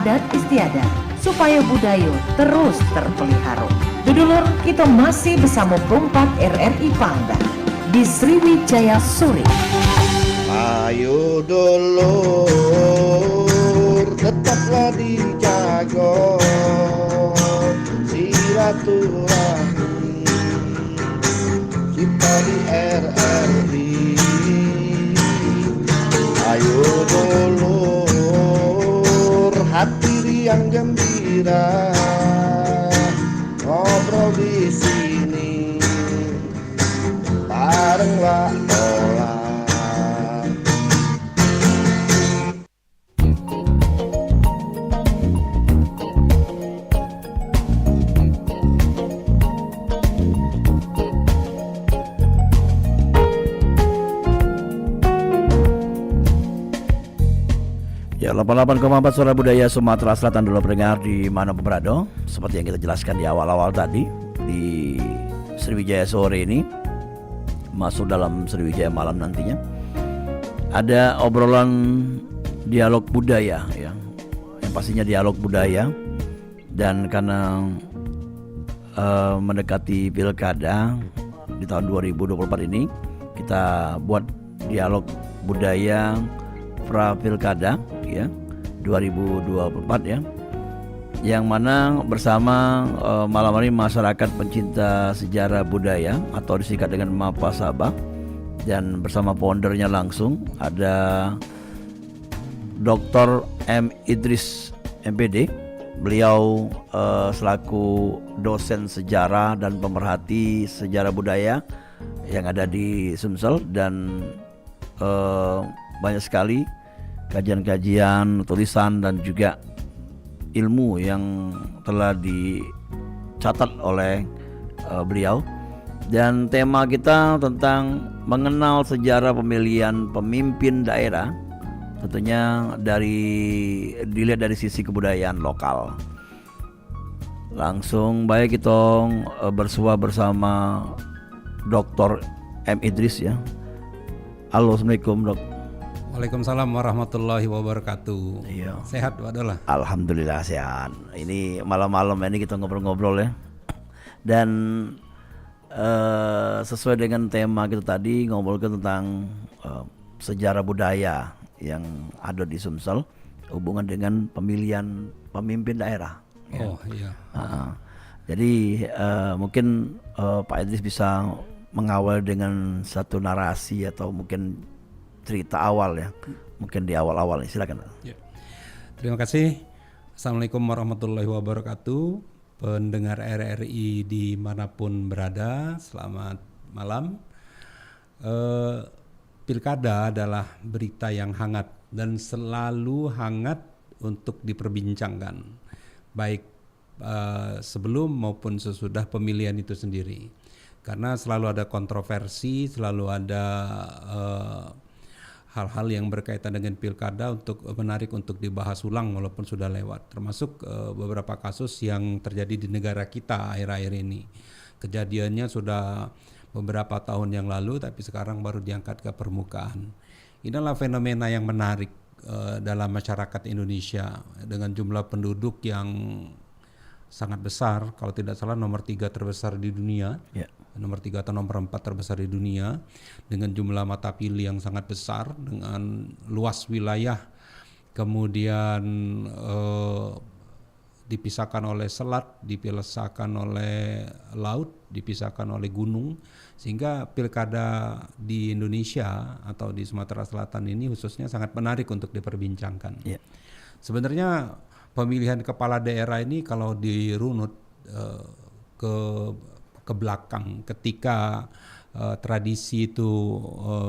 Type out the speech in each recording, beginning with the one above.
adat istiadat supaya budaya terus terpelihara. Dulur kita masih bersama Kompak RRI Pangda di Sriwijaya Sore. Ayo dulur tetaplah dijaga silaturahmi kita di RRI. Ayo dulur hati riang gembira ngobrol di sini barenglah olah. Ya, 88,4 Suara Budaya Sumatera Selatan dulu pendengar di mana berada. Seperti yang kita jelaskan di awal-awal tadi, di Sriwijaya Sore ini masuk dalam Sriwijaya Malam nantinya ada obrolan dialog budaya ya. Yang pastinya dialog budaya, dan karena mendekati pilkada di tahun 2024 ini, kita buat dialog budaya pra pilkada ya 2024 ya, yang mana bersama malam hari masyarakat pencinta sejarah budaya atau disingkat dengan Mapasaba, dan bersama foundernya langsung ada Dr. M. Idris MPD. Beliau selaku dosen sejarah dan pemerhati sejarah budaya yang ada di Sumsel, dan banyak sekali kajian-kajian, tulisan dan juga ilmu yang telah dicatat oleh beliau. Dan tema kita tentang mengenal sejarah pemilihan pemimpin daerah, tentunya dilihat dari sisi kebudayaan lokal. Langsung baik kita bersua bersama Dr. M. Idris ya. Halo, Assalamualaikum Dok. Waalaikumsalam warahmatullahi wabarakatuh. Iya. Sehat Pak Dola? Alhamdulillah sehat. Ini malam-malam ini kita ngobrol-ngobrol ya. Dan sesuai dengan tema kita tadi, ngobrolkan tentang sejarah budaya yang ada di Sumsel, hubungan dengan pemilihan pemimpin daerah. Oh iya. Jadi mungkin Pak Idris bisa mengawal dengan satu narasi atau mungkin cerita awal ya, mungkin di awal-awal. Silakan. Ya. Terima kasih. Assalamualaikum warahmatullahi wabarakatuh. Pendengar RRI dimanapun berada, selamat malam. Pilkada adalah berita yang hangat dan selalu hangat untuk diperbincangkan, baik sebelum maupun sesudah pemilihan itu sendiri. Karena selalu ada kontroversi, selalu ada hal-hal yang berkaitan dengan pilkada untuk menarik untuk dibahas ulang walaupun sudah lewat. Termasuk beberapa kasus yang terjadi di negara kita akhir-akhir ini. Kejadiannya sudah beberapa tahun yang lalu, tapi sekarang baru diangkat ke permukaan. Inilah fenomena yang menarik dalam masyarakat Indonesia dengan jumlah penduduk yang sangat besar, kalau tidak salah nomor 3 terbesar di dunia, nomor 3 atau nomor 4 terbesar di dunia, dengan jumlah mata pilih yang sangat besar, dengan luas wilayah, kemudian dipisahkan oleh selat, dipisahkan oleh laut, dipisahkan oleh gunung, sehingga pilkada di Indonesia atau di Sumatera Selatan ini khususnya sangat menarik untuk diperbincangkan. Sebenarnya pemilihan kepala daerah ini kalau dirunut ke belakang, ketika tradisi itu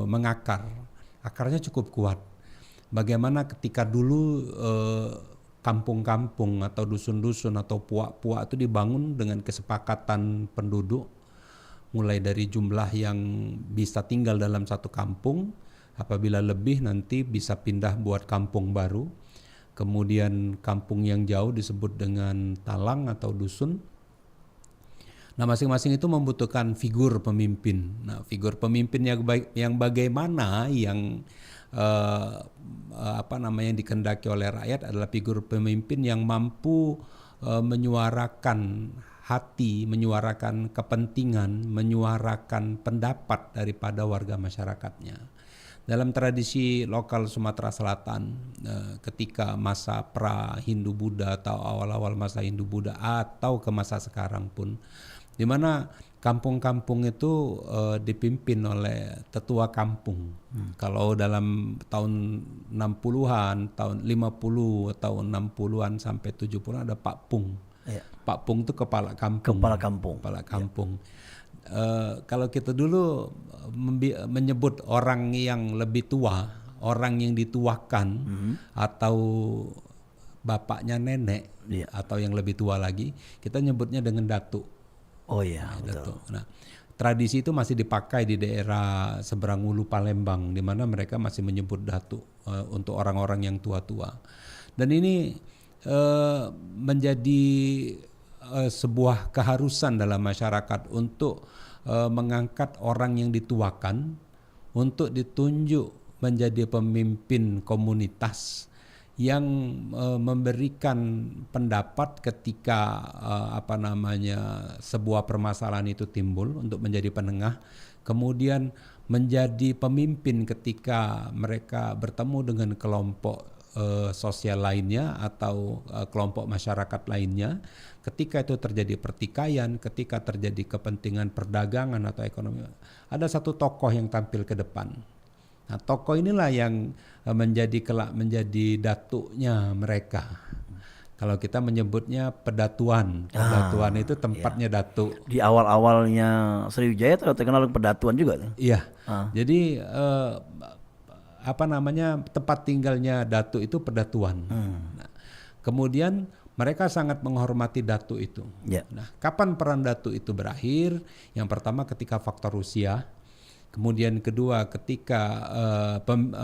mengakar, akarnya cukup kuat. Bagaimana ketika dulu kampung-kampung atau dusun-dusun atau puak-puak itu dibangun dengan kesepakatan penduduk, mulai dari jumlah yang bisa tinggal dalam satu kampung, apabila lebih nanti bisa pindah buat kampung baru. Kemudian kampung yang jauh disebut dengan talang atau dusun. Nah, masing-masing itu membutuhkan figur pemimpin. Nah, figur pemimpin yang bagaimana yang yang dikehendaki oleh rakyat adalah figur pemimpin yang mampu menyuarakan hati, menyuarakan kepentingan, menyuarakan pendapat daripada warga masyarakatnya. Dalam tradisi lokal Sumatera Selatan, ketika masa pra-Hindu-Buddha atau awal-awal masa Hindu-Buddha atau ke masa sekarang pun, di mana kampung-kampung itu dipimpin oleh tetua kampung. Kalau dalam tahun 60-an, tahun 50, tahun 60-an sampai 70-an ada Pak Pung. Ya. Pak Pung itu kepala kampung. Kepala kampung. Kalau kita dulu menyebut orang yang lebih tua, orang yang dituakan atau bapaknya nenek atau yang lebih tua lagi, kita nyebutnya dengan datuk. Oh iya, Datuk. Nah, tradisi itu masih dipakai di daerah seberang Ulu Palembang, di mana mereka masih menyebut datuk untuk orang-orang yang tua-tua. Dan ini menjadi sebuah keharusan dalam masyarakat untuk mengangkat orang yang dituakan untuk ditunjuk menjadi pemimpin komunitas yang memberikan pendapat ketika sebuah permasalahan itu timbul untuk menjadi penengah, kemudian menjadi pemimpin ketika mereka bertemu dengan kelompok sosial lainnya atau kelompok masyarakat lainnya, ketika itu terjadi pertikaian, ketika terjadi kepentingan perdagangan atau ekonomi, ada satu tokoh yang tampil ke depan. Nah, tokoh inilah yang menjadi datuknya mereka. Kalau kita menyebutnya pedatuan. Pedatuan itu tempatnya datuk. Di awal-awalnya Sriwijaya terkenal pedatuan juga tuh. Iya. Jadi tempat tinggalnya datuk itu pedatuan. Nah, kemudian mereka sangat menghormati datuk itu. Yeah. Nah, kapan peran datuk itu berakhir? Yang pertama ketika faktor usia. Kemudian kedua ketika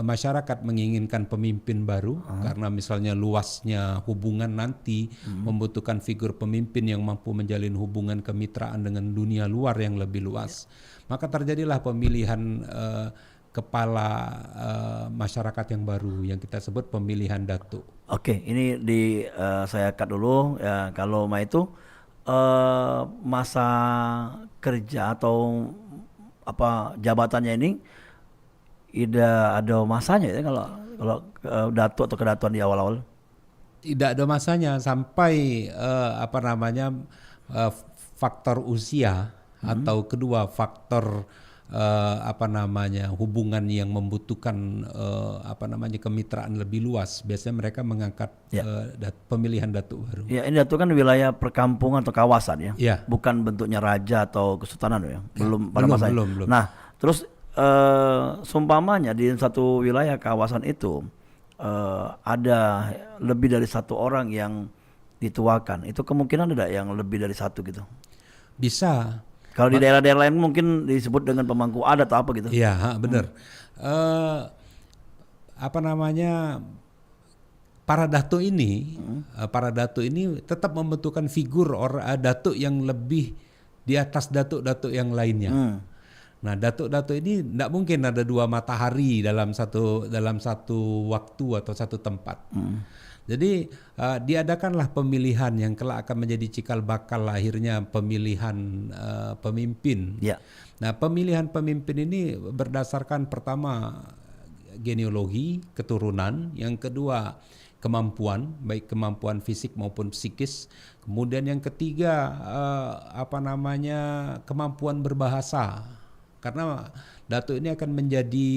masyarakat menginginkan pemimpin baru karena misalnya luasnya hubungan nanti membutuhkan figur pemimpin yang mampu menjalin hubungan kemitraan dengan dunia luar yang lebih luas. Maka terjadilah pemilihan kepala masyarakat yang baru yang kita sebut pemilihan datuk. Oke, ini saya cut dulu ya. Kalau itu masa kerja atau jabatannya ini ada masanya ya kalau datuk atau kedatuan di awal-awal? Tidak ada masanya sampai faktor usia atau kedua faktor hubungan yang membutuhkan kemitraan lebih luas. Biasanya mereka mengangkat pemilihan datuk baru. Ya, ini datuk kan wilayah perkampungan atau kawasan ya. Ya. Bukan bentuknya raja atau kesultanan ya. Belum pada masa itu. Belum. Nah, terus seumpamanya di satu wilayah kawasan itu ada lebih dari satu orang yang dituakan. Itu kemungkinan ada yang lebih dari satu gitu. Bisa. Kalau di daerah-daerah lain mungkin disebut dengan pemangku adat atau apa gitu. Iya, benar. Para datuk ini tetap membutuhkan figur datuk yang lebih di atas datuk-datuk yang lainnya. Nah, datuk-datuk ini tidak mungkin ada dua matahari dalam satu waktu atau satu tempat. Jadi diadakanlah pemilihan yang kelak akan menjadi cikal bakal lahirnya pemilihan pemimpin. Ya. Nah, pemilihan pemimpin ini berdasarkan pertama genealogi, keturunan, yang kedua kemampuan, baik kemampuan fisik maupun psikis. Kemudian yang ketiga kemampuan berbahasa. Karena datuk ini akan menjadi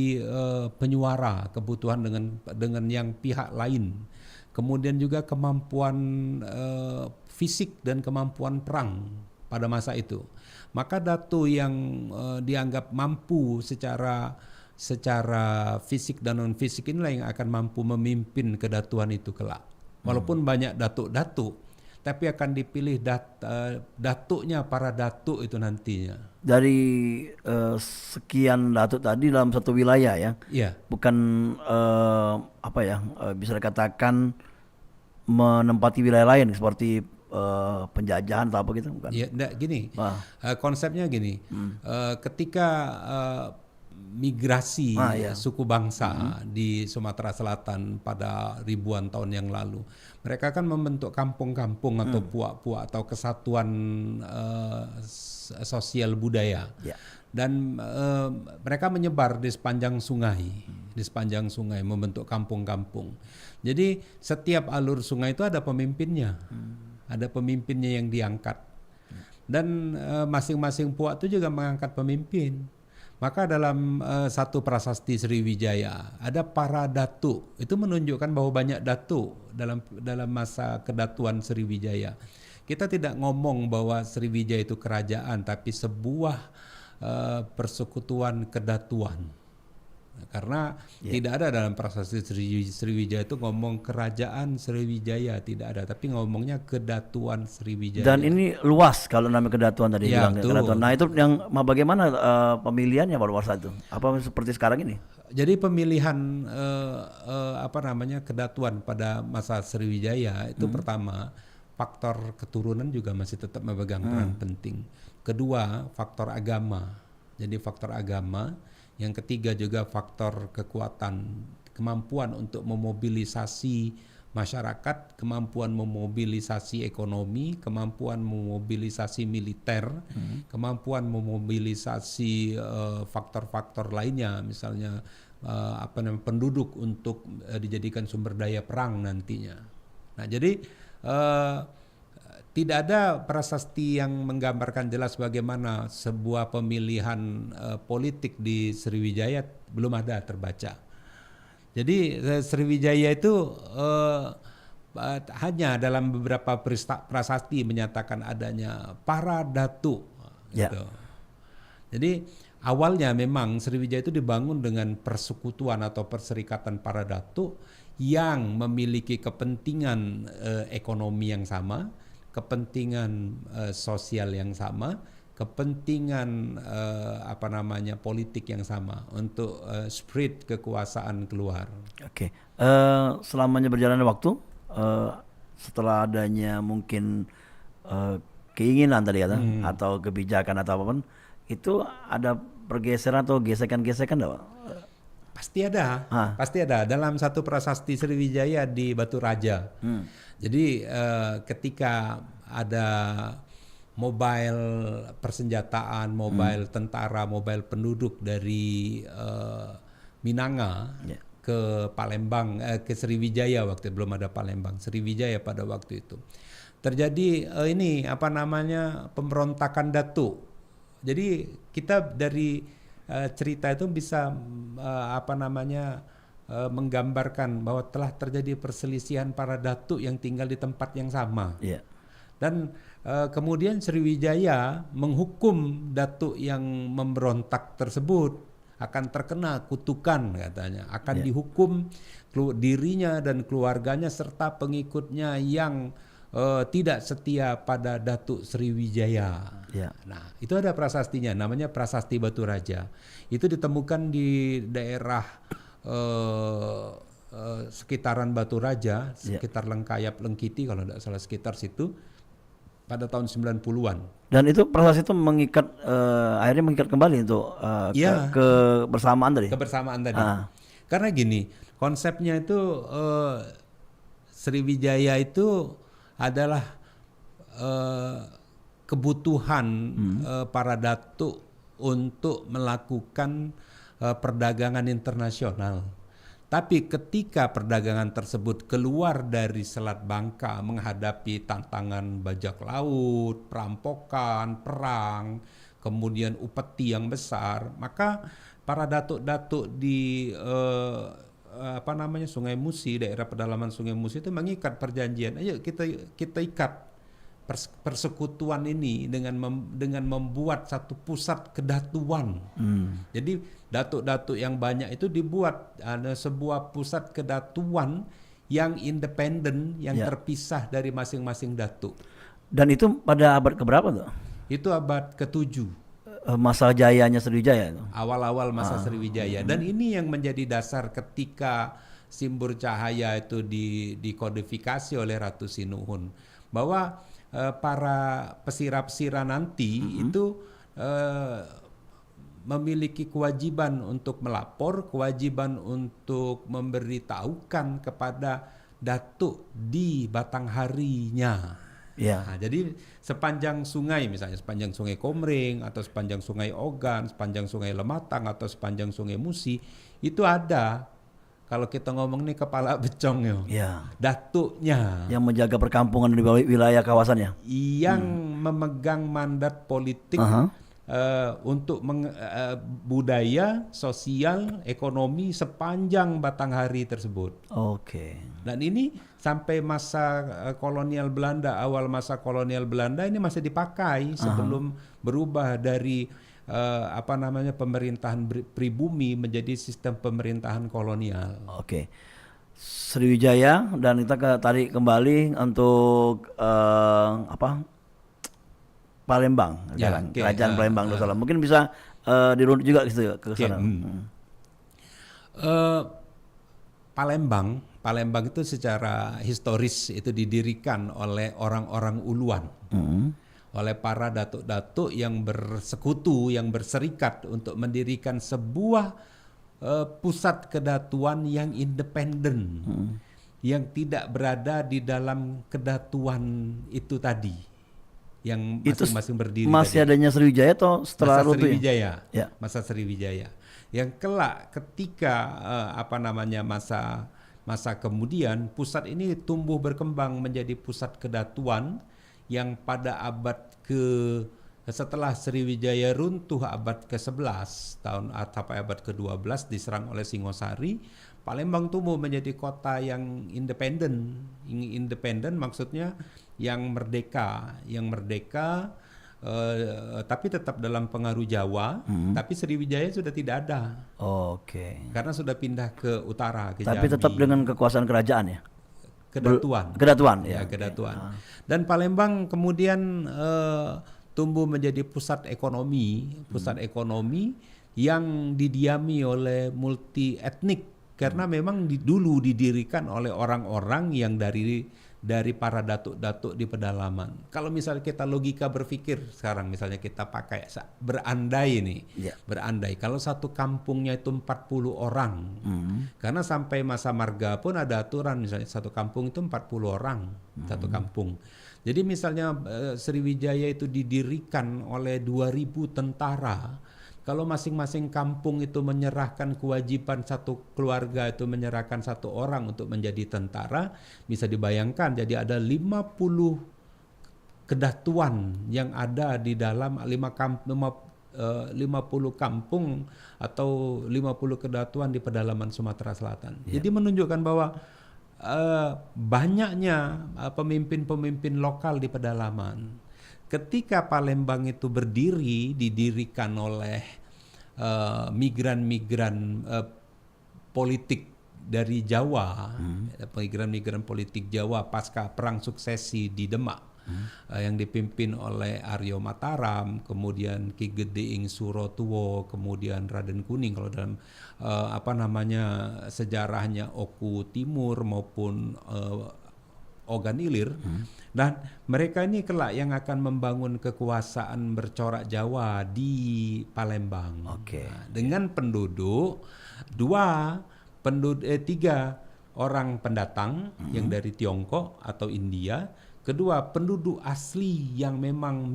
penyuara kebutuhan dengan yang pihak lain. Kemudian juga kemampuan fisik dan kemampuan perang pada masa itu. Maka datuk yang dianggap mampu secara fisik dan non fisik inilah yang akan mampu memimpin kedatuan itu kelak. Walaupun banyak datuk-datuk, tapi akan dipilih datuknya para datuk itu nantinya. Dari sekian datuk tadi dalam satu wilayah ya. Iya. Bukan bisa dikatakan menempati wilayah lain seperti penjajahan atau apa gitu bukan? Ya, gini. Konsepnya gini. Ketika migrasi Iya. suku bangsa di Sumatera Selatan pada ribuan tahun yang lalu. Mereka kan membentuk kampung-kampung atau puak-puak atau kesatuan sosial budaya. Ya. Dan mereka menyebar di sepanjang sungai, membentuk kampung-kampung. Jadi setiap alur sungai itu ada pemimpinnya, yang diangkat. Dan masing-masing puak itu juga mengangkat pemimpin. Maka dalam satu prasasti Sriwijaya ada para datu. Itu menunjukkan bahwa banyak datu dalam masa kedatuan Sriwijaya. Kita tidak ngomong bahwa Sriwijaya itu kerajaan, tapi sebuah persekutuan kedatuan. Karena tidak ada dalam prasasti Sriwijaya itu ngomong kerajaan Sriwijaya, tidak ada, tapi ngomongnya kedatuan Sriwijaya. Dan ini luas kalau namanya kedatuan tadi Ya, bilang betul. kedatuan. Nah itu yang bagaimana pemilihannya pada masa itu? Apa seperti sekarang ini? Jadi pemilihan kedatuan pada masa Sriwijaya itu pertama, faktor keturunan juga masih tetap memegang peran penting. Kedua, faktor agama. Jadi faktor agama. Yang ketiga juga faktor kekuatan, kemampuan untuk memobilisasi masyarakat, kemampuan memobilisasi ekonomi, kemampuan memobilisasi militer, kemampuan memobilisasi faktor-faktor lainnya, misalnya penduduk untuk dijadikan sumber daya perang nantinya. Nah, jadi tidak ada prasasti yang menggambarkan jelas bagaimana sebuah pemilihan politik di Sriwijaya, belum ada terbaca. Jadi Sriwijaya itu hanya dalam beberapa prasasti menyatakan adanya para datu. Gitu. Jadi awalnya memang Sriwijaya itu dibangun dengan persekutuan atau perserikatan para datu yang memiliki kepentingan ekonomi yang sama, kepentingan sosial yang sama, kepentingan politik yang sama untuk spread kekuasaan keluar. Oke. Selamanya berjalannya waktu, setelah adanya mungkin keinginan tadi kata atau kebijakan atau apapun, itu ada pergeseran atau gesekan-gesekan enggak, Pak? Pasti ada dalam satu prasasti Sriwijaya di Batu Raja. Jadi ketika ada mobile persenjataan, mobile tentara, mobile penduduk dari Minanga ke Palembang, ke Sriwijaya waktu belum ada Palembang, Sriwijaya pada waktu itu terjadi pemberontakan Datu. Jadi kita dari cerita itu bisa menggambarkan bahwa telah terjadi perselisihan para datu yang tinggal di tempat yang sama. Dan kemudian Sriwijaya menghukum datu yang memberontak tersebut akan terkena kutukan, katanya akan dihukum dirinya dan keluarganya serta pengikutnya yang tidak setia pada Datuk Sriwijaya. Nah, itu ada prasastinya, namanya Prasasti Batu Raja. Itu ditemukan di daerah sekitaran Batu Raja, sekitar Lengkayap Lengkiti kalau tidak salah, sekitar situ pada tahun 90-an. Dan itu prasasti itu mengikat akhirnya mengikat kembali untuk kebersamaan tadi. Kebersamaan tadi. Karena gini, konsepnya itu Sriwijaya itu adalah kebutuhan para datuk untuk melakukan perdagangan internasional. Tapi ketika perdagangan tersebut keluar dari Selat Bangka menghadapi tantangan bajak laut, perampokan, perang, kemudian upeti yang besar, maka para datuk-datuk di Sungai Musi, daerah pedalaman Sungai Musi itu mengikat perjanjian. Ayo kita ikat persekutuan ini dengan membuat satu pusat kedatuan. Jadi datuk-datuk yang banyak itu dibuat ada sebuah pusat kedatuan yang independen, yang terpisah dari masing-masing datuk. Dan itu pada abad keberapa tuh? Itu abad ke-7. Masa jayanya Sriwijaya itu. Awal-awal masa Sriwijaya. Dan ini yang menjadi dasar ketika Simbur Cahaya itu dikodifikasi oleh Ratu Sinuhun, bahwa para pesira-pesira nanti itu memiliki kewajiban untuk melapor, kewajiban untuk memberitahukan kepada datuk di batangharinya. Ya. Nah, jadi sepanjang sungai, misalnya sepanjang sungai Komering atau sepanjang sungai Ogan, sepanjang sungai Lematang atau sepanjang sungai Musi, itu ada, kalau kita ngomong nih kepala becong Ya. datuknya Yang menjaga perkampungan di wilayah kawasannya. yang memegang mandat politik untuk budaya, sosial, ekonomi sepanjang Batanghari tersebut. Oke. Dan ini sampai masa kolonial Belanda, awal masa kolonial Belanda ini masih dipakai sebelum berubah dari pemerintahan pribumi menjadi sistem pemerintahan kolonial. Oke. Sriwijaya, dan kita tarik kembali untuk Palembang, Ya, sekarang. oke. Kerajaan Palembang Darussalam. Mungkin bisa dirunut juga gitu ke Oke, sana. Palembang itu secara historis itu didirikan oleh orang-orang uluan, oleh para datuk-datuk yang bersekutu, yang berserikat untuk mendirikan sebuah pusat kedatuan yang independen, yang tidak berada di dalam kedatuan itu tadi, yang Itu masing-masing berdiri. masih tadi. adanya Sriwijaya atau setelah Masa runtuh ya? Sriwijaya, Ya. masa Sriwijaya, yang kelak ketika masa kemudian pusat ini tumbuh berkembang menjadi pusat kedatuan yang pada setelah Sriwijaya runtuh abad ke-11 sampai abad ke-12 diserang oleh Singosari, Palembang tumbuh menjadi kota yang independen. Independen maksudnya yang merdeka, tapi tetap dalam pengaruh Jawa, tapi Sriwijaya sudah tidak ada Oke. karena sudah pindah ke utara, ke Tapi Jambi. tetap dengan kekuasaan kerajaan ya? Kedatuan. ya. Kedatuan. Dan Palembang kemudian tumbuh menjadi pusat ekonomi yang didiami oleh multi etnik, karena memang dulu didirikan oleh orang-orang yang dari para datuk-datuk di pedalaman. Kalau misalnya kita logika berpikir sekarang, misalnya kita pakai berandai nih, berandai kalau satu kampungnya itu 40 orang, karena sampai masa marga pun ada aturan, misalnya satu kampung itu 40 orang, satu kampung. Jadi misalnya Sriwijaya itu didirikan oleh 2000 tentara. Kalau masing-masing kampung itu menyerahkan kewajiban, satu keluarga itu menyerahkan satu orang untuk menjadi tentara, bisa dibayangkan jadi ada 50 kedatuan yang ada di dalam 50 kampung atau 50 kedatuan di pedalaman Sumatera Selatan. Jadi menunjukkan bahwa banyaknya pemimpin-pemimpin lokal di pedalaman. Ketika Palembang itu didirikan oleh migran-migran politik dari Jawa, migran-migran politik Jawa pasca perang suksesi di Demak, yang dipimpin oleh Aryo Mataram, kemudian Ki Geding Surotuwo, kemudian Raden Kuning kalau dalam sejarahnya Oku Timur maupun Ogan Ilir. Dan mereka ini kelak yang akan membangun kekuasaan bercorak Jawa di Palembang. Dengan penduduk 3 orang pendatang yang dari Tiongkok atau India, kedua penduduk asli yang memang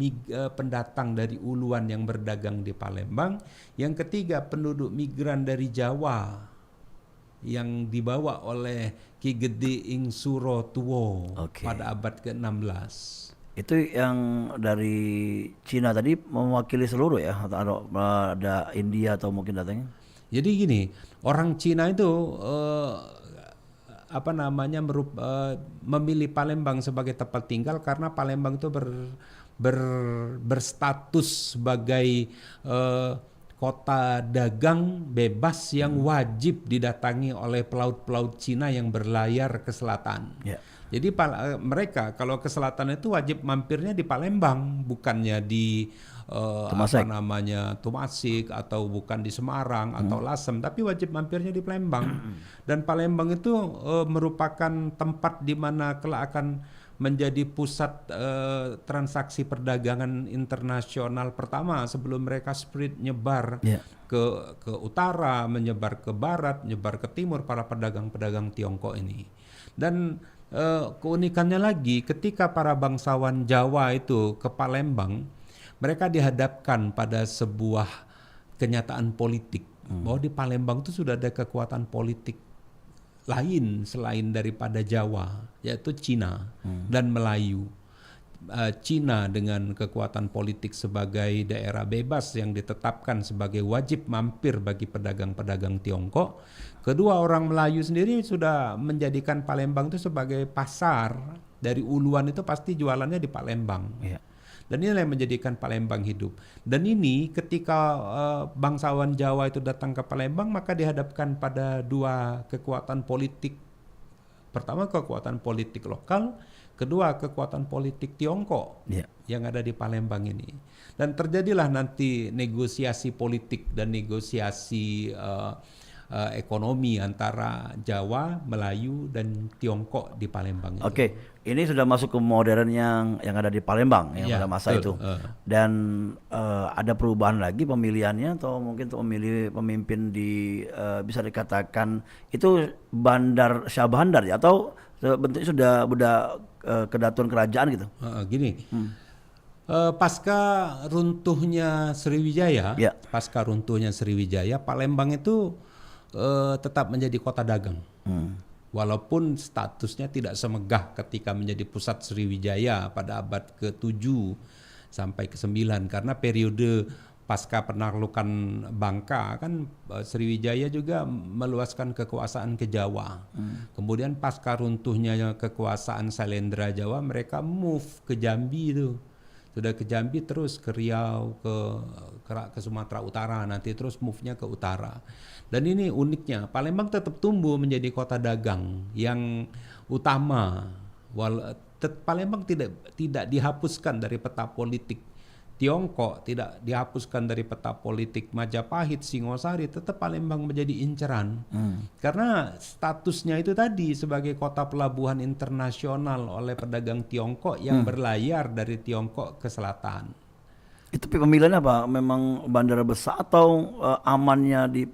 pendatang dari uluan yang berdagang di Palembang, yang ketiga penduduk migran dari Jawa yang dibawa oleh Ki Geding Surotuwo pada abad ke-16. Itu yang dari Cina tadi mewakili seluruh ya, atau ada India atau mungkin datangnya? Jadi gini, orang Cina itu memilih Palembang sebagai tempat tinggal karena Palembang itu berstatus sebagai kota dagang bebas yang wajib didatangi oleh pelaut-pelaut Cina yang berlayar ke selatan. Jadi mereka kalau ke selatan itu wajib mampirnya di Palembang, bukannya di Tumasik atau bukan di Semarang atau Lasem, tapi wajib mampirnya di Palembang. Dan Palembang itu merupakan tempat di mana kelak akan menjadi pusat transaksi perdagangan internasional pertama sebelum mereka spread nyebar Ya. ke utara, menyebar ke barat, menyebar ke timur para pedagang-pedagang Tiongkok ini. Dan keunikannya lagi ketika para bangsawan Jawa itu ke Palembang, mereka dihadapkan pada sebuah kenyataan politik bahwa di Palembang itu sudah ada kekuatan politik lain selain daripada Jawa, yaitu Cina dan Melayu. Cina dengan kekuatan politik sebagai daerah bebas yang ditetapkan sebagai wajib mampir bagi pedagang-pedagang Tiongkok. Kedua, orang Melayu sendiri sudah menjadikan Palembang itu sebagai pasar. Dari uluan itu pasti jualannya di Palembang. Iya. Dan inilah yang menjadikan Palembang hidup. Dan ini ketika bangsawan Jawa itu datang ke Palembang, maka dihadapkan pada dua kekuatan politik. Pertama, kekuatan politik lokal. Kedua, kekuatan politik Tiongkok yang ada di Palembang ini. Dan terjadilah nanti negosiasi politik dan negosiasi ekonomi antara Jawa, Melayu, dan Tiongkok di Palembang itu. Oke, ini sudah masuk ke modern yang ada di Palembang yang Ya, pada masa betul. itu. Dan ada perubahan lagi pemilihannya atau mungkin untuk memilih pemimpin di bisa dikatakan itu Bandar Syah Bandar ya atau bentuknya sudah kedatuan kerajaan gitu. Gini. Pasca runtuhnya Sriwijaya, Ya. Palembang itu tetap menjadi kota dagang. Walaupun statusnya tidak semegah ketika menjadi pusat Sriwijaya pada abad ke-7 sampai ke-9 karena periode pasca penaklukan Bangka kan Sriwijaya juga meluaskan kekuasaan ke Jawa. Kemudian pasca runtuhnya kekuasaan Sailendra Jawa mereka move ke Jambi itu. Sudah ke Jambi terus ke Riau, ke Sumatera Utara, nanti terus move-nya ke utara. Dan ini uniknya, Palembang tetap tumbuh menjadi kota dagang yang utama. Palembang tidak dihapuskan dari peta politik Tiongkok, tidak dihapuskan dari peta politik Majapahit, Singosari, tetap Palembang menjadi inceran. Karena statusnya itu tadi sebagai kota pelabuhan internasional oleh pedagang Tiongkok yang berlayar dari Tiongkok ke selatan. Itu pemilihannya apa? Memang bandara besar atau amannya di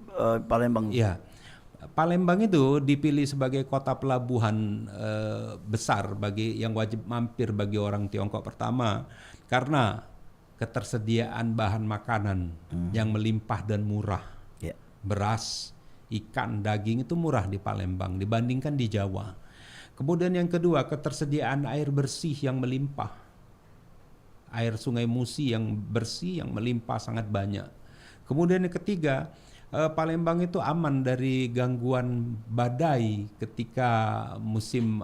Palembang? Iya. Palembang itu dipilih sebagai kota pelabuhan besar bagi yang wajib mampir bagi orang Tiongkok pertama karena ketersediaan bahan makanan yang melimpah dan murah. Ya. Beras, ikan, daging itu murah di Palembang dibandingkan di Jawa. Kemudian yang kedua, ketersediaan air bersih yang melimpah. Air Sungai Musi yang bersih yang melimpah sangat banyak. Kemudian yang ketiga, Palembang itu aman dari gangguan badai ketika musim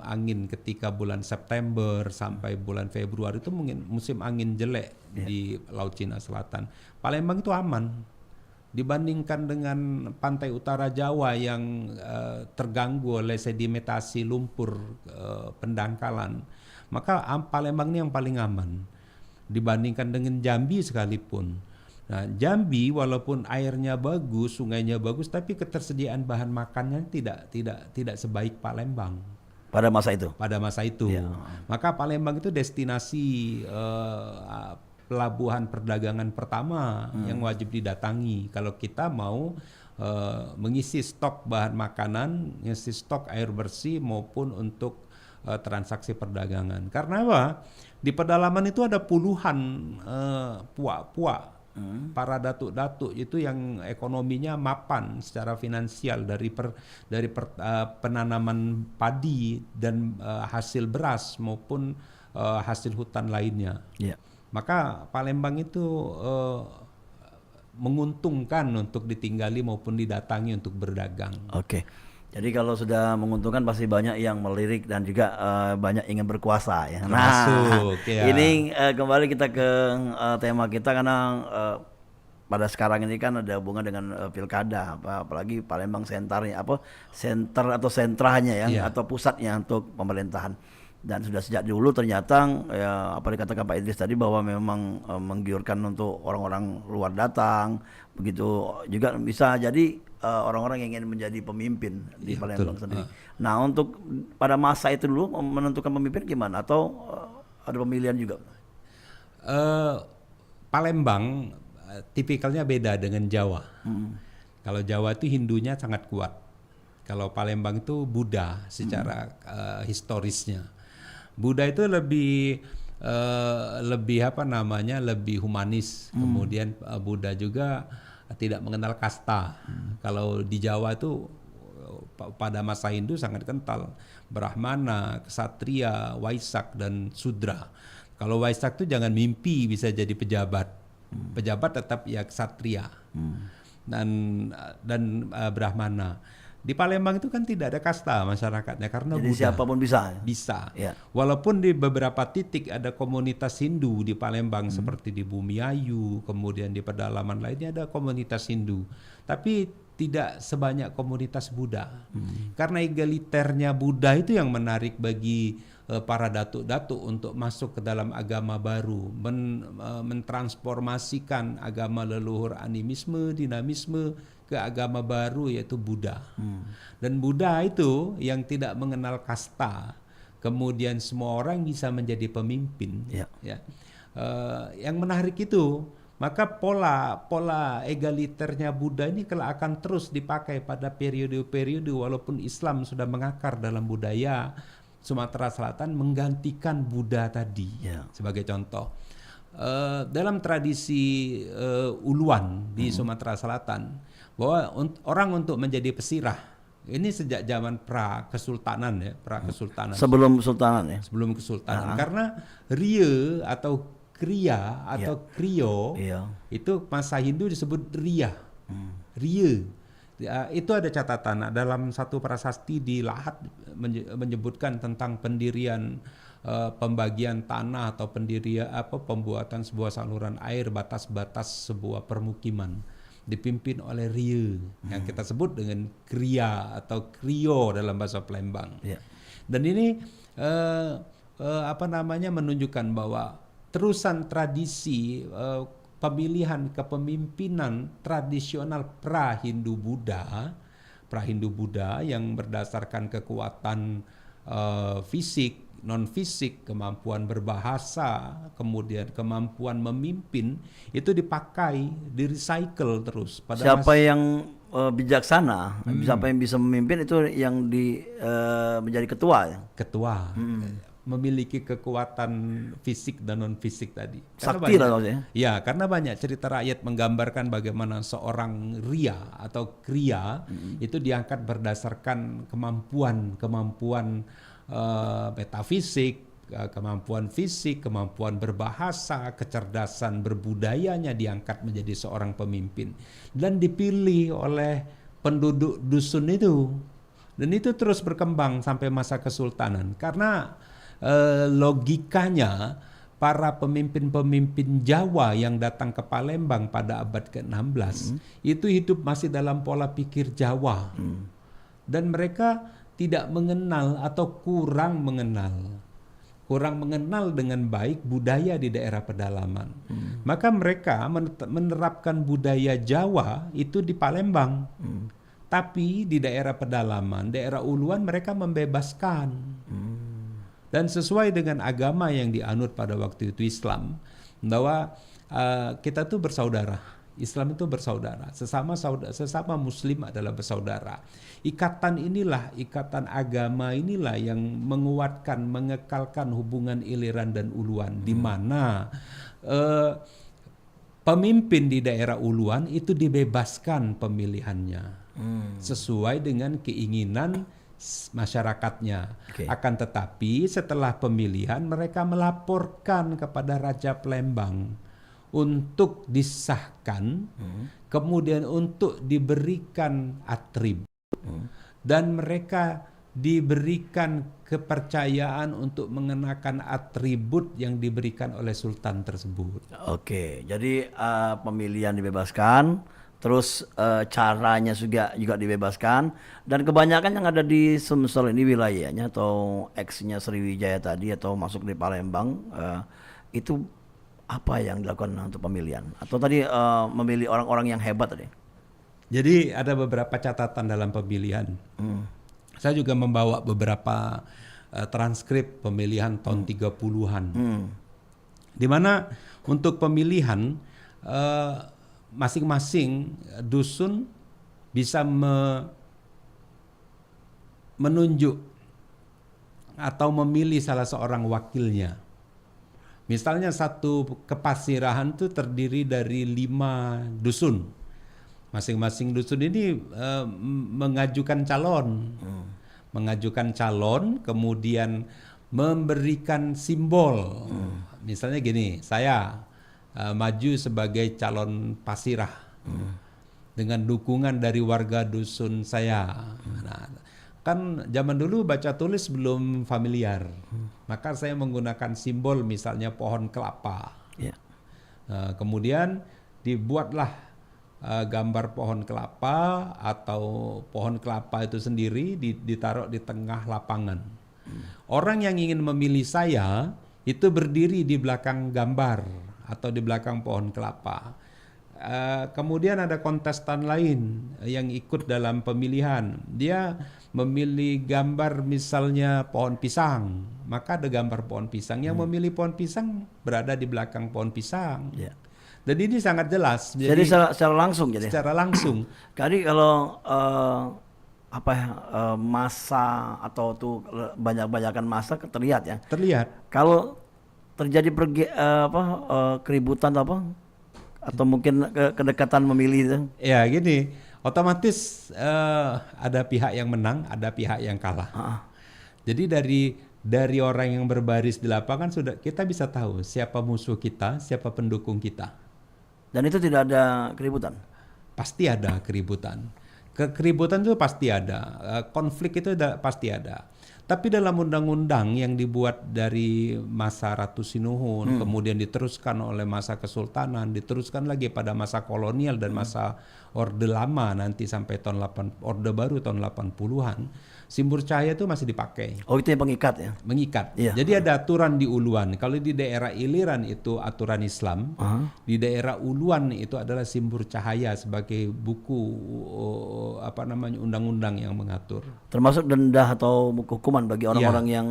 angin ketika bulan September sampai bulan Februari itu mungkin musim angin jelek di Laut Cina Selatan. Palembang itu aman dibandingkan dengan pantai utara Jawa yang terganggu oleh sedimentasi lumpur pendangkalan. Maka Palembang ini yang paling aman dibandingkan dengan Jambi sekalipun. Nah, Jambi walaupun airnya bagus, sungainya bagus, tapi ketersediaan bahan makannya tidak sebaik Palembang. Pada masa itu. Pada masa itu, maka Palembang itu destinasi pelabuhan perdagangan pertama yang wajib didatangi kalau kita mau mengisi stok bahan makanan, mengisi stok air bersih maupun untuk transaksi perdagangan. Karena apa? Di pedalaman itu ada puluhan puak-puak. Para datuk-datuk itu yang ekonominya mapan secara finansial dari penanaman padi dan hasil beras maupun hasil hutan lainnya. Yeah. Maka Palembang itu menguntungkan untuk ditinggali maupun didatangi untuk berdagang. Oke. Jadi kalau sudah menguntungkan pasti banyak yang melirik dan juga banyak ingin berkuasa ya. Masuk, ya. Ini kembali kita ke tema kita karena pada sekarang ini kan ada hubungan dengan pilkada, apalagi Palembang senternya center atau sentranya ya, atau pusatnya untuk pemerintahan. Dan sudah sejak dulu ternyata ya, apa dikatakan Pak Idris tadi bahwa memang menggiurkan untuk orang-orang luar datang, begitu juga bisa jadi orang-orang yang ingin menjadi pemimpin di Iya, Palembang betul. sendiri. Nah, untuk pada masa itu dulu menentukan pemimpin gimana? Atau ada pemilihan juga? Eh, Palembang tipikalnya beda dengan Jawa. Kalau Jawa itu Hindunya sangat kuat. Kalau Palembang itu Buddha secara historisnya. Buddha itu lebih apa namanya, lebih humanis. Kemudian Buddha juga tidak mengenal kasta. Kalau di Jawa itu pada masa Hindu sangat kental Brahmana, Ksatria, Waisak dan Sudra. Kalau Waisak itu jangan mimpi bisa jadi pejabat. Pejabat tetap ya Ksatria dan Brahmana. Di Palembang itu kan tidak ada kasta masyarakatnya karena Jadi Buddha. siapapun bisa. Bisa. Ya. Walaupun di beberapa titik ada komunitas Hindu di Palembang seperti di Bumiayu, kemudian di pedalaman lainnya ada komunitas Hindu. Tapi tidak sebanyak komunitas Buddha. Karena egaliternya Buddha itu yang menarik bagi para datuk-datuk untuk masuk ke dalam agama baru, mentransformasikan agama leluhur animisme, dinamisme ke agama baru yaitu Buddha. Dan Buddha itu yang tidak mengenal kasta, kemudian semua orang bisa menjadi pemimpin. Ya. Yang menarik itu, maka pola egaliternya Buddha ini kelak akan terus dipakai pada periode-periode walaupun Islam sudah mengakar dalam budaya Sumatera Selatan menggantikan Buddha tadi. Ya. Sebagai contoh, dalam tradisi uluan di Sumatera Selatan, bahwa orang untuk menjadi pesirah ini sejak zaman pra-kesultanan ya, pra-kesultanan. Sebelum Sultanan ya. Sebelum kesultanan. Karena ria atau kriya atau krio Iya. itu masa Hindu disebut ria. Ria. Ya, itu ada catatan dalam satu prasasti di Lahat menyebutkan tentang pendirian pembagian tanah atau pembuatan sebuah saluran air batas-batas sebuah permukiman dipimpin oleh ria yang kita sebut dengan kriya atau krio dalam bahasa Palembang. Ya. Dan ini menunjukkan bahwa terusan tradisi pemilihan kepemimpinan tradisional pra-Hindu Buddha yang berdasarkan kekuatan fisik, non-fisik, kemampuan berbahasa, kemudian kemampuan memimpin itu dipakai, di-recycle terus. Siapa yang bijaksana, siapa yang bisa memimpin itu yang menjadi ketua ya. Ketua memiliki kekuatan fisik dan non fisik tadi. Sakti lah maksudnya. Ya, karena banyak cerita rakyat menggambarkan bagaimana seorang ria atau kriya itu diangkat berdasarkan kemampuan metafisik, kemampuan fisik, kemampuan berbahasa, kecerdasan berbudayanya diangkat menjadi seorang pemimpin dan dipilih oleh penduduk dusun itu. Dan itu terus berkembang sampai masa kesultanan karena logikanya para pemimpin-pemimpin Jawa yang datang ke Palembang pada abad ke-16 itu hidup masih dalam pola pikir Jawa. Dan mereka tidak mengenal atau kurang mengenal dengan baik budaya di daerah pedalaman. Maka mereka menerapkan budaya Jawa itu di Palembang. Tapi di daerah pedalaman, daerah uluan mereka membebaskan. Dan sesuai dengan agama yang dianut pada waktu itu Islam, bahwa kita tuh bersaudara. Islam itu bersaudara, sesama muslim adalah bersaudara. Ikatan agama inilah yang menguatkan, mengekalkan hubungan iliran dan uluan, di mana pemimpin di daerah uluan itu dibebaskan pemilihannya sesuai dengan keinginan masyarakatnya. Oke. Akan tetapi setelah pemilihan mereka melaporkan kepada Raja Palembang untuk disahkan, kemudian untuk diberikan atribut, dan mereka diberikan kepercayaan untuk mengenakan atribut yang diberikan oleh sultan tersebut. Oke, jadi pemilihan dibebaskan, terus caranya juga dibebaskan, dan kebanyakan yang ada di Sumsel ini wilayahnya atau ex-nya Sriwijaya tadi atau masuk di Palembang itu apa yang dilakukan untuk pemilihan? Atau tadi memilih orang-orang yang hebat tadi? Jadi ada beberapa catatan dalam pemilihan. Saya juga membawa beberapa transkrip pemilihan tahun 30-an. Di mana untuk pemilihan masing-masing dusun bisa menunjuk atau memilih salah seorang wakilnya. Misalnya satu kepasirahan itu terdiri dari 5 dusun. Masing-masing dusun ini mengajukan calon, kemudian memberikan simbol. Misalnya gini, saya maju sebagai calon pasirah dengan dukungan dari warga dusun saya. Nah, kan zaman dulu baca tulis belum familiar, maka saya menggunakan simbol misalnya pohon kelapa. Kemudian dibuatlah gambar pohon kelapa atau pohon kelapa itu sendiri ditaruh di tengah lapangan. Orang yang ingin memilih saya itu berdiri di belakang gambar atau di belakang pohon kelapa. Kemudian ada kontestan lain yang ikut dalam pemilihan. Dia memilih gambar misalnya pohon pisang, maka ada gambar pohon pisang. Yang memilih pohon pisang berada di belakang pohon pisang. Dan ini sangat jelas. Jadi secara langsung jadi. Secara langsung. Jadi kalau massa atau tuh banyak-banyakan massa terlihat ya. Terlihat. Kalau terjadi keributan atau mungkin kedekatan memilih itu. Ya gini, otomatis ada pihak yang menang, ada pihak yang kalah. Jadi dari orang yang berbaris di lapangan sudah kita bisa tahu siapa musuh kita, siapa pendukung kita. Dan itu tidak ada keributan. Pasti ada keributan. Keributan itu pasti ada. Konflik itu pasti ada. Tapi dalam undang-undang yang dibuat dari masa Ratu Sinuhun, kemudian diteruskan oleh masa Kesultanan, diteruskan lagi pada masa kolonial dan masa Orde Lama nanti sampai Orde Baru tahun 80-an, simbol cahaya itu masih dipakai. Oh, itu yang mengikat ya? Mengikat. Iya. Jadi ada aturan di Uluan. Kalau di daerah Iliran itu aturan Islam, di daerah Uluan itu adalah simbol cahaya sebagai buku undang-undang yang mengatur. Termasuk denda atau hukuman bagi orang-orang yang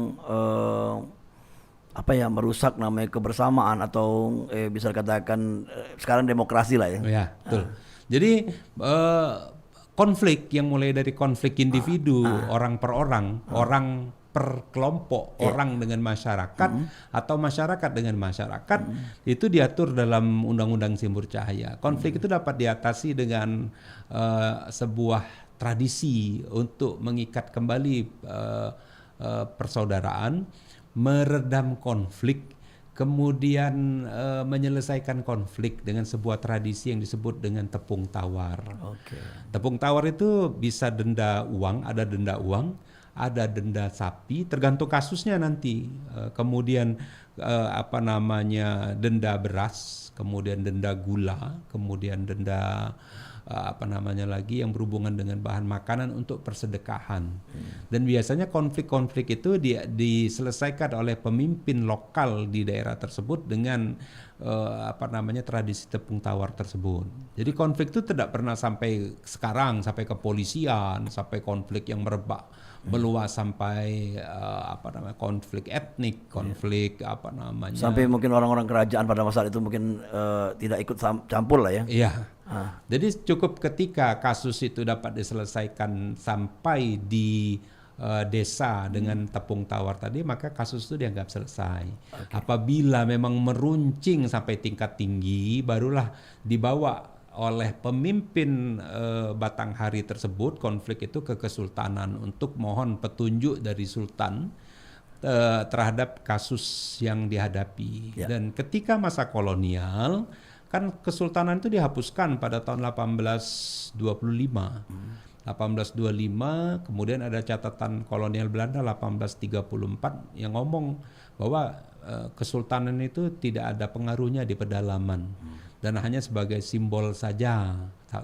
merusak namanya kebersamaan atau bisa dikatakan sekarang demokrasi lah ya. Ya, betul. Jadi konflik yang mulai dari konflik individu, orang per orang, orang per kelompok, orang dengan masyarakat atau masyarakat dengan masyarakat itu diatur dalam Undang-Undang Simbol Cahaya. Konflik itu dapat diatasi dengan sebuah tradisi untuk mengikat kembali persaudaraan, meredam konflik, kemudian menyelesaikan konflik dengan sebuah tradisi yang disebut dengan tepung tawar. Tepung tawar itu bisa denda uang, ada denda sapi, tergantung kasusnya nanti. Kemudian denda beras, kemudian denda gula, kemudian denda yang berhubungan dengan bahan makanan untuk persedekahan. Dan biasanya konflik-konflik itu diselesaikan oleh pemimpin lokal di daerah tersebut dengan tradisi tepung tawar tersebut. Jadi konflik itu tidak pernah sampai sekarang, sampai kepolisian, sampai konflik yang meluas sampai konflik etnik, konflik sampai mungkin orang-orang kerajaan pada masa itu mungkin tidak ikut campur lah ya. Iya. Jadi cukup ketika kasus itu dapat diselesaikan sampai di desa dengan tepung tawar tadi, maka kasus itu dianggap selesai. Apabila memang meruncing sampai tingkat tinggi, barulah dibawa oleh pemimpin Batanghari tersebut konflik itu ke Kesultanan untuk mohon petunjuk dari Sultan terhadap kasus yang dihadapi. Dan ketika masa kolonial kan Kesultanan itu dihapuskan pada tahun 1825. 1825, kemudian ada catatan kolonial Belanda 1834 yang ngomong bahwa Kesultanan itu tidak ada pengaruhnya di pedalaman dan hanya sebagai simbol saja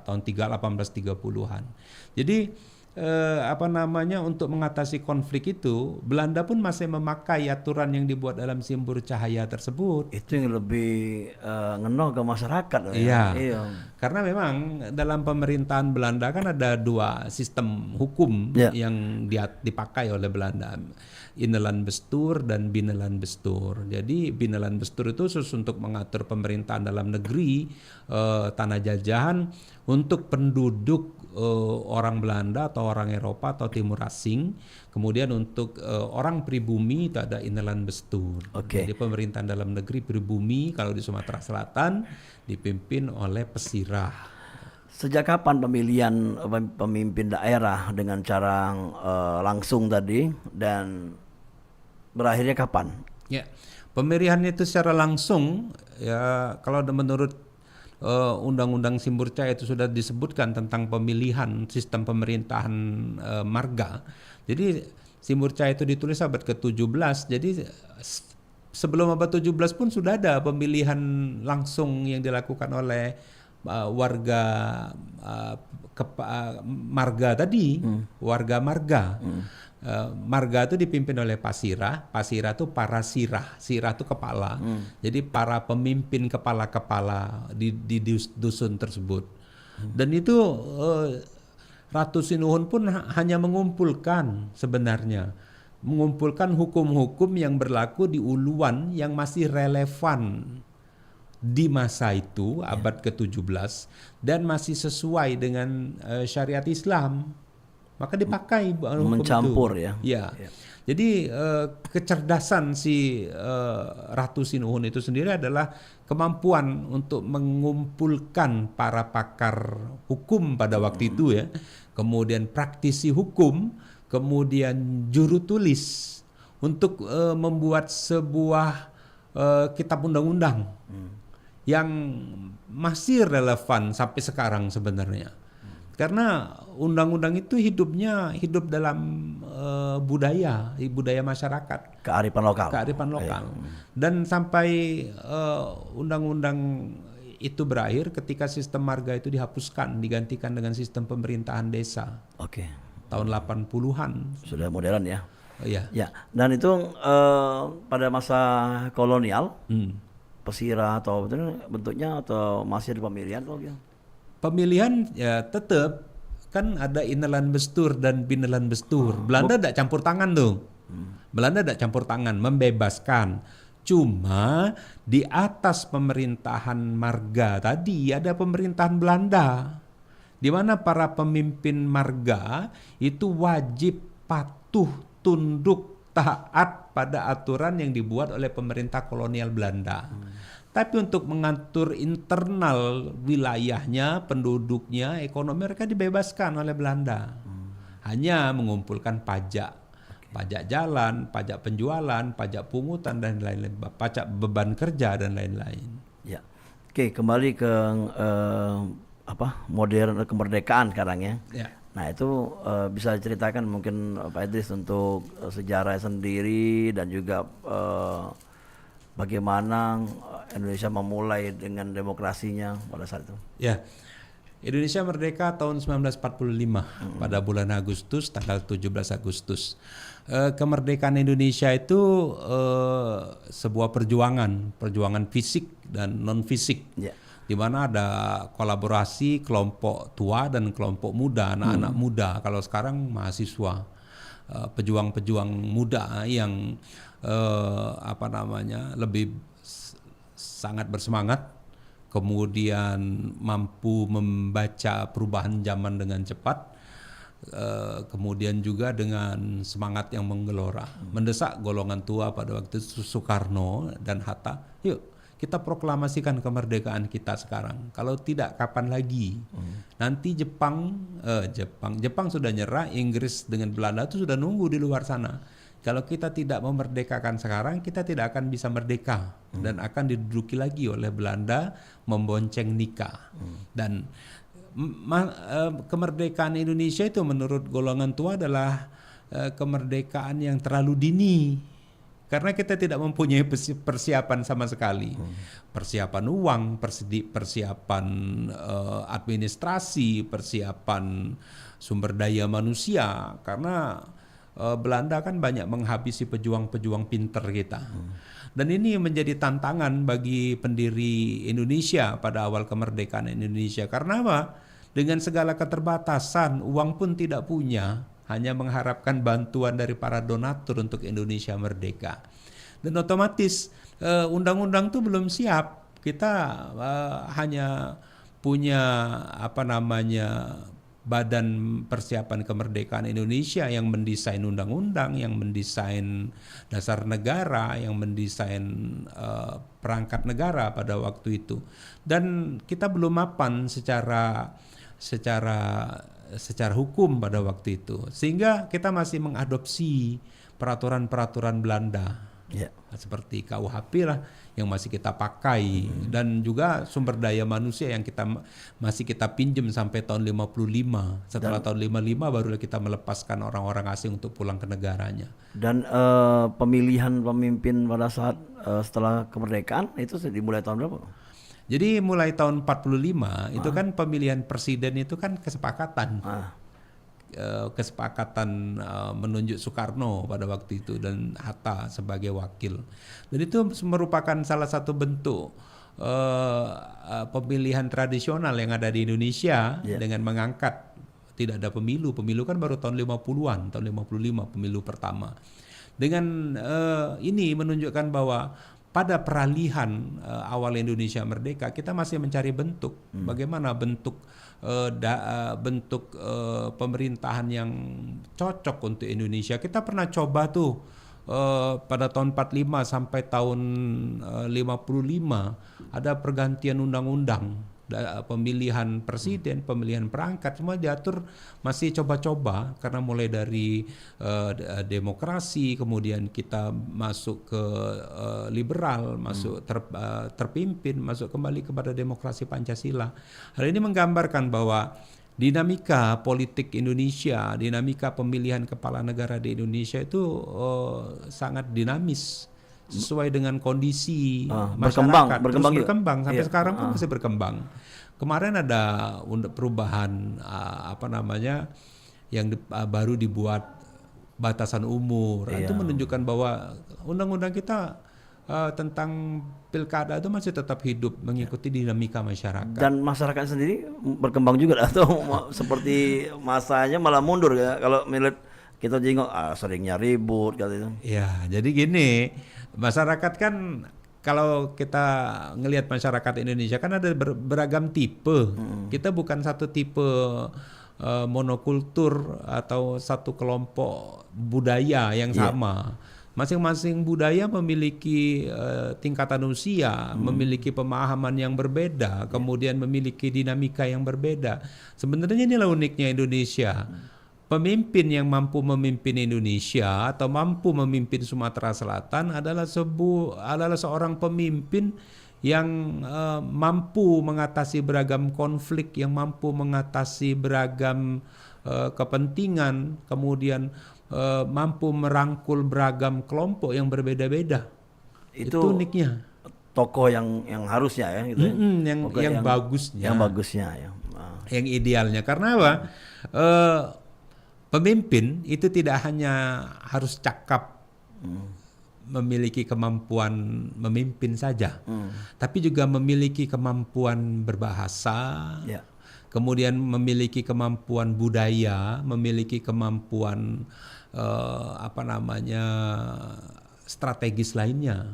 tahun 1830-an. Jadi untuk mengatasi konflik itu, Belanda pun masih memakai aturan yang dibuat dalam simbol cahaya tersebut. Itu yang lebih ngenoh ke masyarakat. Iya. Iya. Karena memang dalam pemerintahan Belanda kan ada 2 sistem hukum Ya. yang dipakai oleh Belanda. Innelandbestuur dan Binnenlandbestuur. Jadi Binnenlandbestuur itu khusus untuk mengatur pemerintahan dalam negeri, tanah jajahan untuk penduduk orang Belanda atau orang Eropa atau Timur Asing. Kemudian untuk orang pribumi itu ada Innelandbestuur. Oke. Jadi pemerintahan dalam negeri pribumi kalau di Sumatera Selatan dipimpin oleh pesirah. Sejak kapan pemilihan pemimpin daerah dengan cara langsung tadi dan berakhirnya kapan? Ya, pemilihan itu secara langsung ya kalau menurut Undang-Undang Simburca itu sudah disebutkan tentang pemilihan sistem pemerintahan marga. Jadi Simburca itu ditulis abad ke-17. Jadi sebelum abad 17 pun sudah ada pemilihan langsung yang dilakukan oleh warga marga tadi, warga marga. Marga itu dipimpin oleh pasirah itu para sirah itu kepala. Jadi para pemimpin kepala-kepala di dusun tersebut. Dan itu Ratu Sinuhun pun hanya mengumpulkan hukum-hukum yang berlaku di Uluan yang masih relevan di masa itu abad ke-17 dan masih sesuai dengan syariat Islam. Maka dipakai hukum mencampur itu. Ya. Jadi kecerdasan si Ratu Sinuhun itu sendiri adalah kemampuan untuk mengumpulkan para pakar hukum pada waktu itu ya, kemudian praktisi hukum, kemudian juru tulis untuk membuat sebuah kitab undang-undang yang masih relevan sampai sekarang sebenarnya. Karena undang-undang itu hidup dalam budaya masyarakat, Kearifan lokal. Dan sampai undang-undang itu berakhir ketika sistem marga itu dihapuskan, digantikan dengan sistem pemerintahan desa. Oke. Tahun 80-an. Sudah modern ya. Iya. Ya, dan itu pada masa kolonial, pesirah atau bentuknya atau masih ada pemilihan atau gitu? Pemilihan ya tetap kan ada Innelandbestuur dan Binnenlandbestuur. Belanda tidak campur tangan tuh. Belanda tidak campur tangan, membebaskan. Cuma di atas pemerintahan marga tadi ada pemerintahan Belanda, di mana para pemimpin marga itu wajib patuh, tunduk, taat pada aturan yang dibuat oleh pemerintah kolonial Belanda. Tapi untuk mengatur internal wilayahnya, penduduknya, ekonomi mereka dibebaskan oleh Belanda. Hanya mengumpulkan pajak jalan, pajak penjualan, pajak pungutan dan lain-lain, pajak beban kerja dan lain-lain. Ya. Oke, kembali ke modern kemerdekaan sekarang ya. Ya. Nah itu bisa diceritakan mungkin Pak Idris untuk sejarah sendiri dan juga bagaimana Indonesia memulai dengan demokrasinya pada saat itu. Ya, Indonesia merdeka tahun 1945 pada bulan Agustus, tanggal 17 Agustus. Kemerdekaan Indonesia itu sebuah perjuangan fisik dan non fisik. Ya. Di mana ada kolaborasi kelompok tua dan kelompok muda, anak-anak muda. Kalau sekarang mahasiswa, pejuang-pejuang muda yang lebih sangat bersemangat, kemudian mampu membaca perubahan zaman dengan cepat, kemudian juga dengan semangat yang menggelora, mendesak golongan tua pada waktu itu Soekarno dan Hatta, yuk kita proklamasikan kemerdekaan kita sekarang. Kalau tidak kapan lagi? Nanti Jepang sudah nyerah, Inggris dengan Belanda itu sudah nunggu di luar sana. Kalau kita tidak memerdekakan sekarang, kita tidak akan bisa merdeka dan akan diduduki lagi oleh Belanda membonceng nikah. Dan kemerdekaan Indonesia itu menurut golongan tua adalah kemerdekaan yang terlalu dini. karena kita tidak mempunyai persiapan sama sekali. Persiapan uang, persiapan administrasi, persiapan sumber daya manusia, karena Belanda kan banyak menghabisi pejuang-pejuang pinter kita. Dan ini menjadi tantangan bagi pendiri Indonesia pada awal kemerdekaan Indonesia. Karena apa? Dengan segala keterbatasan, uang pun tidak punya, hanya mengharapkan bantuan dari para donatur untuk Indonesia merdeka. Dan otomatis undang-undang itu belum siap. Kita hanya punya Badan Persiapan Kemerdekaan Indonesia yang mendesain undang-undang, yang mendesain dasar negara, yang mendesain perangkat negara pada waktu itu. Dan kita belum mapan secara hukum pada waktu itu. Sehingga kita masih mengadopsi peraturan-peraturan Belanda. Ya. Seperti KUHP lah yang masih kita pakai, dan juga sumber daya manusia yang masih kita pinjam sampai tahun 55. Setelah tahun 55 barulah kita melepaskan orang-orang asing untuk pulang ke negaranya. Dan pemilihan pemimpin pada saat setelah kemerdekaan itu dimulai tahun berapa? Jadi mulai tahun 45 itu kan pemilihan presiden itu kan kesepakatan. Kesepakatan menunjuk Soekarno pada waktu itu dan Hatta sebagai wakil. Dan itu merupakan salah satu bentuk pemilihan tradisional yang ada di Indonesia dengan mengangkat tidak ada pemilu. Pemilu kan baru tahun 50-an, tahun 55 pemilu pertama. Dengan ini menunjukkan bahwa pada peralihan awal Indonesia merdeka kita masih mencari bentuk. Bagaimana bentuk pemerintahan yang cocok untuk Indonesia. Kita pernah coba tuh pada tahun 45 sampai tahun 55 ada pergantian undang-undang, pemilihan presiden, pemilihan perangkat, semua diatur masih coba-coba, karena mulai dari demokrasi, kemudian kita masuk ke liberal, masuk terpimpin, masuk kembali kepada demokrasi Pancasila. Hal ini menggambarkan bahwa dinamika politik Indonesia, dinamika pemilihan kepala negara di Indonesia itu sangat dinamis, sesuai dengan kondisi masyarakat, berkembang sampai sekarang pun masih berkembang. Kemarin ada perubahan yang baru dibuat batasan umur. Itu menunjukkan bahwa undang-undang kita tentang pilkada itu masih tetap hidup mengikuti dinamika masyarakat. Dan masyarakat sendiri berkembang juga atau seperti masanya malah mundur ya kalau melihat kita jengok seringnya ribut gitu. Ya, jadi gini, masyarakat kan kalau kita ngelihat masyarakat Indonesia kan ada beragam tipe. Kita bukan satu tipe monokultur atau satu kelompok budaya yang sama. Masing-masing budaya memiliki tingkatan usia, memiliki pemahaman yang berbeda, kemudian memiliki dinamika yang berbeda. Sebenarnya inilah uniknya Indonesia. Pemimpin yang mampu memimpin Indonesia atau mampu memimpin Sumatera Selatan adalah seorang pemimpin yang mampu mengatasi beragam konflik, yang mampu mengatasi beragam kepentingan, kemudian mampu merangkul beragam kelompok yang berbeda-beda. Itu uniknya. Tokoh yang harusnya ya gitu. Yang bagusnya. Yang bagusnya ya. Yang idealnya, karena apa? Pemimpin itu tidak hanya harus cakap, memiliki kemampuan memimpin saja, tapi juga memiliki kemampuan berbahasa, kemudian memiliki kemampuan budaya, memiliki kemampuan strategis lainnya,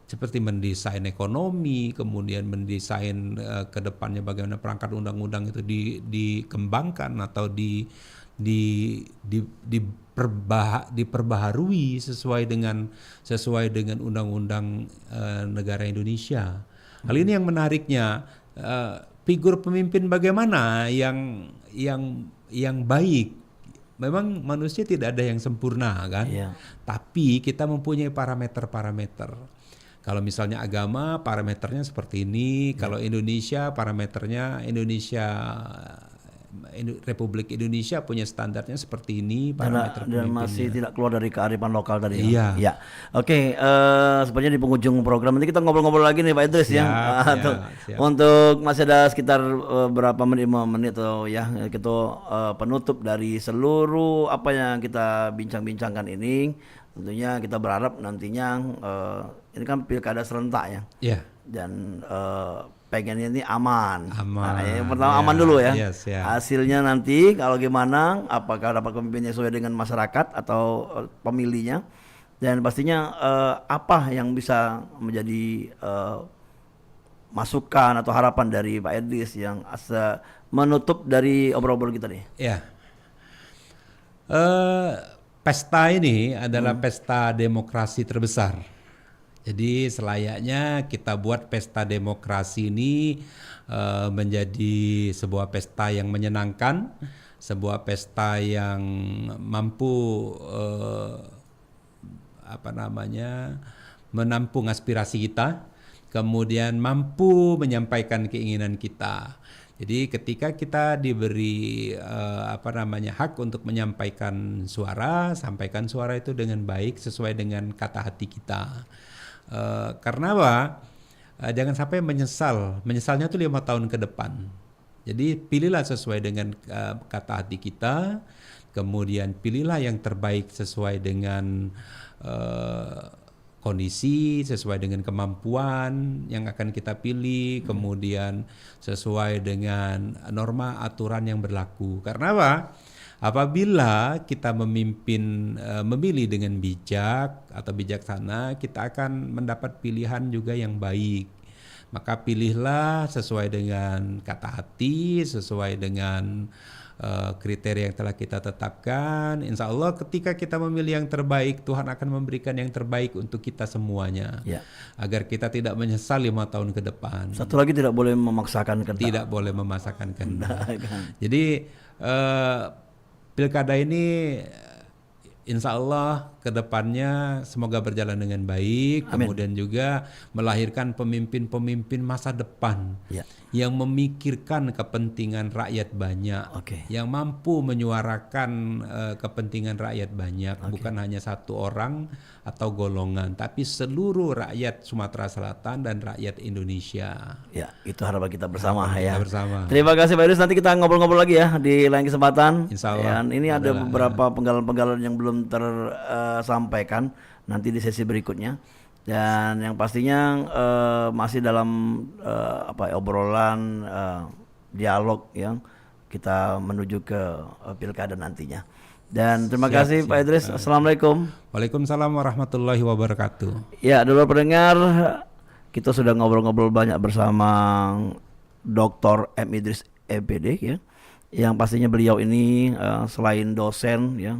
seperti mendesain ekonomi, kemudian mendesain ke depannya bagaimana perangkat undang-undang itu dikembangkan atau diperbaharui sesuai dengan undang-undang negara Indonesia. Hal ini yang menariknya, figur pemimpin bagaimana yang baik. Memang manusia tidak ada yang sempurna kan, tapi kita mempunyai parameter-parameter. Kalau misalnya agama, parameternya seperti ini. Kalau Indonesia, parameternya Indonesia Republik Indonesia punya standarnya seperti ini, dan parameter masih pemimpinnya. tidak keluar dari kearifan lokal tadi. Iya. Ya. Oke, sebenarnya di penghujung program nanti kita ngobrol-ngobrol lagi nih Pak Idris ya. Siap. Untuk masih ada sekitar berapa menit, 5 menit atau ya kita penutup dari seluruh apa yang kita bincang-bincangkan ini. Tentunya kita berharap nantinya ini kan pilkada serentak ya. Iya. Dan pengennya ini aman. Aman. Nah, yang pertama Ya, aman dulu ya. yes, ya. Hasilnya nanti kalau gimana, apakah dapat pemimpinnya sesuai dengan masyarakat atau pemilihnya, dan pastinya apa yang bisa menjadi masukan atau harapan dari Pak Idris yang menutup dari obrol-obrol kita nih. Ya. Pesta ini adalah pesta demokrasi terbesar. Jadi selayaknya kita buat pesta demokrasi ini menjadi sebuah pesta yang menyenangkan, sebuah pesta yang mampu menampung aspirasi kita, kemudian mampu menyampaikan keinginan kita. Jadi ketika kita diberi hak untuk menyampaikan suara, sampaikan suara itu dengan baik sesuai dengan kata hati kita. Karena apa? Jangan sampai menyesalnya itu 5 tahun ke depan. Jadi pilihlah sesuai dengan kata hati kita, kemudian pilihlah yang terbaik sesuai dengan kondisi, sesuai dengan kemampuan yang akan kita pilih, kemudian sesuai dengan norma aturan yang berlaku. Karena apa? Apabila kita memilih dengan bijak atau bijaksana, kita akan mendapat pilihan juga yang baik. Maka pilihlah sesuai dengan kata hati, sesuai dengan kriteria yang telah kita tetapkan. Insya Allah ketika kita memilih yang terbaik, Tuhan akan memberikan yang terbaik untuk kita semuanya. Ya. Agar kita tidak menyesal 5 tahun ke depan. Satu lagi, tidak boleh memaksakan kehendak. Tidak boleh memaksakan kehendak. Jadi pilkada ini insya Allah ke depannya semoga berjalan dengan baik. Amin. Kemudian juga melahirkan pemimpin-pemimpin masa depan yang memikirkan kepentingan rakyat banyak, yang mampu menyuarakan kepentingan rakyat banyak, bukan hanya satu orang atau golongan, tapi seluruh rakyat Sumatera Selatan dan rakyat Indonesia. Ya, itu harapan kita bersama ya. Bersama. Terima kasih Pak Idris, nanti kita ngobrol-ngobrol lagi ya di lain kesempatan. Insya Allah. Dan ini ada beberapa penggalan-penggalan yang belum tersampaikan nanti di sesi berikutnya. Dan yang pastinya masih dalam obrolan dialog yang kita menuju ke pilkada nantinya. Dan terima kasih Pak Idris. Assalamualaikum. Waalaikumsalam warahmatullahi wabarakatuh. Ya, dulu pendengar, kita sudah ngobrol-ngobrol banyak bersama Dr. M. Idris MPD ya. Yang pastinya beliau ini selain dosen ya,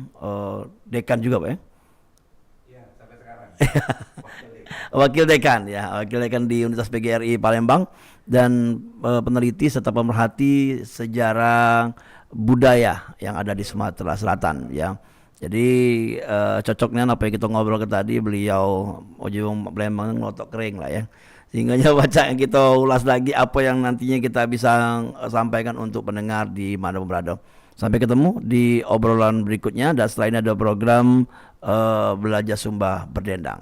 dekan juga Pak ya. Iya, sampai sekarang. Wakil dekan di Universitas PGRI Palembang dan peneliti serta pemerhati sejarah budaya yang ada di Sumatera Selatan ya. Jadi cocoknya apa yang kita ngobrol ke tadi, beliau ujung Palembang ngelotok kering lah ya. Sehingga baca yang kita ulas lagi apa yang nantinya kita bisa sampaikan untuk pendengar di mana pun berada. Sampai ketemu di obrolan berikutnya, dan setelah ini ada program Belajar Sumba Berdendang.